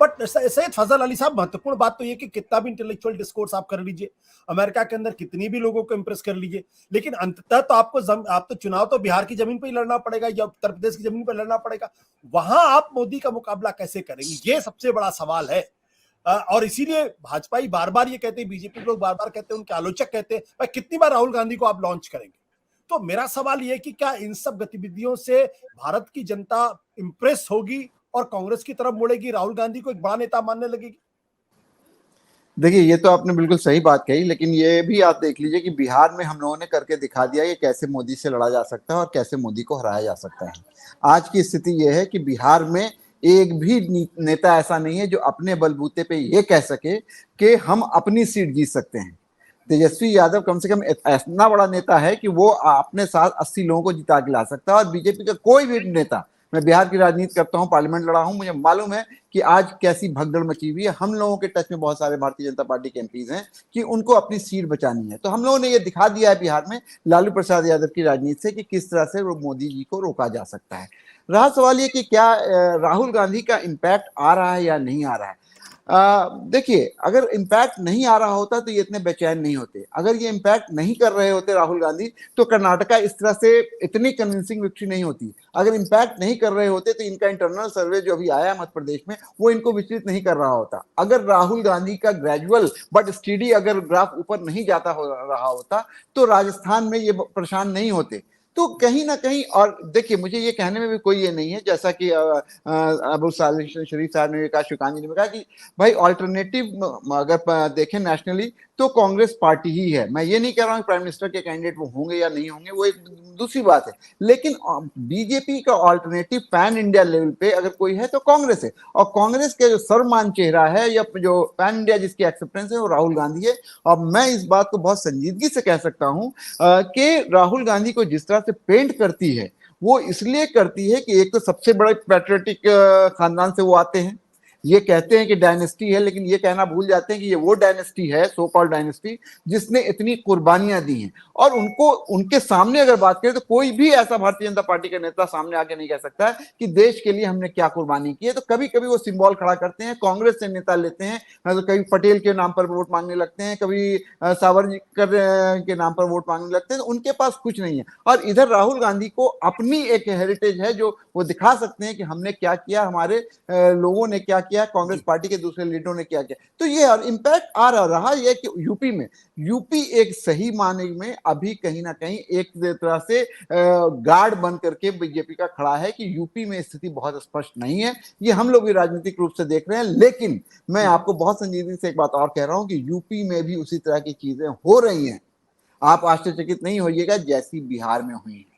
But Syed फजल अली साहब, महत्वपूर्ण बात तो ये कि कितना भी इंटेलेक्चुअल डिस्कोर्स आप कर लीजिए, अमेरिका के अंदर कितनी भी लोगों को इंप्रेस कर लीजिए, लेकिन अंततः तो आप तो चुनाव तो बिहार की जमीन पर ही लड़ना पड़ेगा या उत्तर प्रदेश की जमीन पर लड़ना पड़ेगा। वहां आप मोदी का मुकाबला कैसे करेंगे, ये सबसे बड़ा सवाल है। और इसीलिए भाजपा ही बार बार ये कहते हैं, बीजेपी के लोग बार बार कहते हैं, उनके आलोचक कहते हैं भाई कितनी बार राहुल गांधी को आप लॉन्च करेंगे। तो मेरा सवाल ये कि क्या इन सब गतिविधियों से भारत की जनता इंप्रेस होगी और कांग्रेस की तरफ मुड़ेगी, राहुल गांधी को एक बड़ा नेता मानने लगेगी? देखिए, ये तो आपने बिल्कुल सही बात कही, लेकिन ये भी आप देख लीजिए कि बिहार में हम लोगों ने करके दिखा दिया कि कैसे मोदी से लड़ा जा सकता है और कैसे मोदी को हराया जा सकता है। आज की स्थिति ये है कि बिहार में एक भी नेता ऐसा नहीं है जो अपने बलबूते पे ये कह सके कि हम अपनी सीट जीत सकते हैं। तेजस्वी यादव कम से कम इतना बड़ा नेता है कि वो अपने साथ 80 लोगों को जिता के ला सकता है, और बीजेपी का कोई भी नेता, मैं बिहार की राजनीति करता हूं, पार्लियामेंट लड़ा हूं, मुझे मालूम है कि आज कैसी भगदड़ मची हुई है। हम लोगों के टच में बहुत सारे भारतीय जनता पार्टी के एमपीज हैं कि उनको अपनी सीट बचानी है। तो हम लोगों ने ये दिखा दिया है बिहार में लालू प्रसाद यादव की राजनीति से कि किस तरह से मोदी जी को रोका जा सकता है। रहा सवाल ये कि क्या राहुल गांधी का इम्पैक्ट आ रहा है या नहीं आ रहा है। देखिए, अगर इम्पैक्ट नहीं आ रहा होता तो ये इतने बेचैन नहीं होते। अगर ये इम्पैक्ट नहीं कर रहे होते राहुल गांधी तो कर्नाटका इस तरह से इतनी कन्विंसिंग विक्ट्री नहीं होती। अगर इम्पैक्ट नहीं कर रहे होते तो इनका इंटरनल सर्वे जो अभी आया मध्य प्रदेश में वो इनको विचलित नहीं कर रहा होता। अगर राहुल गांधी का ग्रेजुअल बट स्टीडी अगर ग्राफ ऊपर नहीं जाता हो रहा होता तो राजस्थान में ये परेशान नहीं होते। तो कहीं ना कहीं, और देखिए मुझे ये कहने में भी कोई ये नहीं है, जैसा कि अबू सालिह शरीफ साहब ने कहा, शिवकांत जी ने कहा कि भाई ऑल्टरनेटिव अगर देखें नेशनली तो कांग्रेस पार्टी ही है। मैं ये नहीं कह रहा हूं प्राइम मिनिस्टर के कैंडिडेट वो होंगे या नहीं होंगे, वो एक दूसरी बात है, लेकिन बीजेपी का ऑल्टरनेटिव पैन इंडिया लेवल पे अगर कोई है तो कांग्रेस है। और कांग्रेस के जो सर्वमान चेहरा है या जो पैन इंडिया जिसकी एक्सेप्टेंस है वो राहुल गांधी है। और मैं इस बात को बहुत संजीदगी से कह सकता हूं कि राहुल गांधी को जिस तरह से पेंट करती है वो इसलिए करती है कि एक तो सबसे बड़े पैट्रियोटिक खानदान से वो आते हैं, ये कहते हैं कि डायनेस्टी है, लेकिन ये कहना भूल जाते हैं कि ये वो डायनेस्टी है, सो कॉल्ड डायनेस्टी, जिसने इतनी कुर्बानियां दी हैं। और उनको, उनके सामने अगर बात करें तो कोई भी ऐसा भारतीय जनता पार्टी का नेता सामने आके नहीं कह सकता है कि देश के लिए हमने क्या कुर्बानी की है। तो कभी कभी वो सिंबल खड़ा करते हैं, कांग्रेस से नेता लेते हैं, तो कभी पटेल के नाम पर वोट मांगने लगते हैं, कभी सावरकर के नाम पर वोट मांगने लगते हैं। उनके पास कुछ नहीं है। और इधर राहुल गांधी को अपनी एक हेरिटेज है जो वो दिखा सकते हैं कि हमने क्या किया, हमारे लोगों ने क्या किया, कांग्रेस पार्टी के दूसरे लीडरों ने क्या किया। तो ये और इम्पैक्ट आ रहा है कि यूपी में, यूपी एक सही माने में अभी कहीं ना कहीं एक तरह से गार्ड बन करके बीजेपी का खड़ा है कि यूपी में स्थिति बहुत स्पष्ट नहीं है। ये हम लोग भी राजनीतिक रूप से देख रहे हैं, लेकिन मैं आपको बहुत संजीदगी से एक बात और कह रहा हूं कि यूपी में भी उसी तरह की चीजें हो रही हैं। आप आश्चर्यचकित नहीं होइएगा जैसी बिहार में हुई है।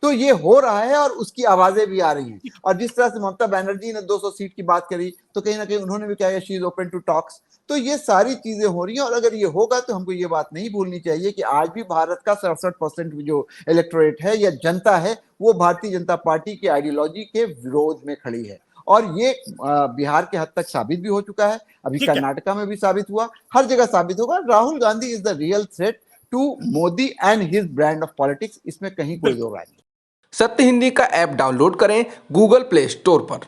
तो ये हो रहा है और उसकी आवाजें भी आ रही हैं। और जिस तरह से ममता बनर्जी ने 200 सीट की बात करी तो कहीं ना कहीं उन्होंने भी कहा she is open to talks. तो ये सारी चीजें हो रही हैं। और अगर ये होगा तो हमको ये बात नहीं भूलनी चाहिए कि आज भी भारत का 67% जो इलेक्टोरेट है या जनता है वो भारतीय जनता पार्टी की आइडियोलॉजी के विरोध में खड़ी है। और ये बिहार के हद तक साबित भी हो चुका है, अभी कर्नाटका में भी साबित हुआ, हर जगह साबित होगा। Rahul Gandhi is the real threat to Modi and his brand of politics, इसमें कहीं कोई दो राय नहीं। सत्य हिंदी का ऐप डाउनलोड करें गूगल प्ले स्टोर पर।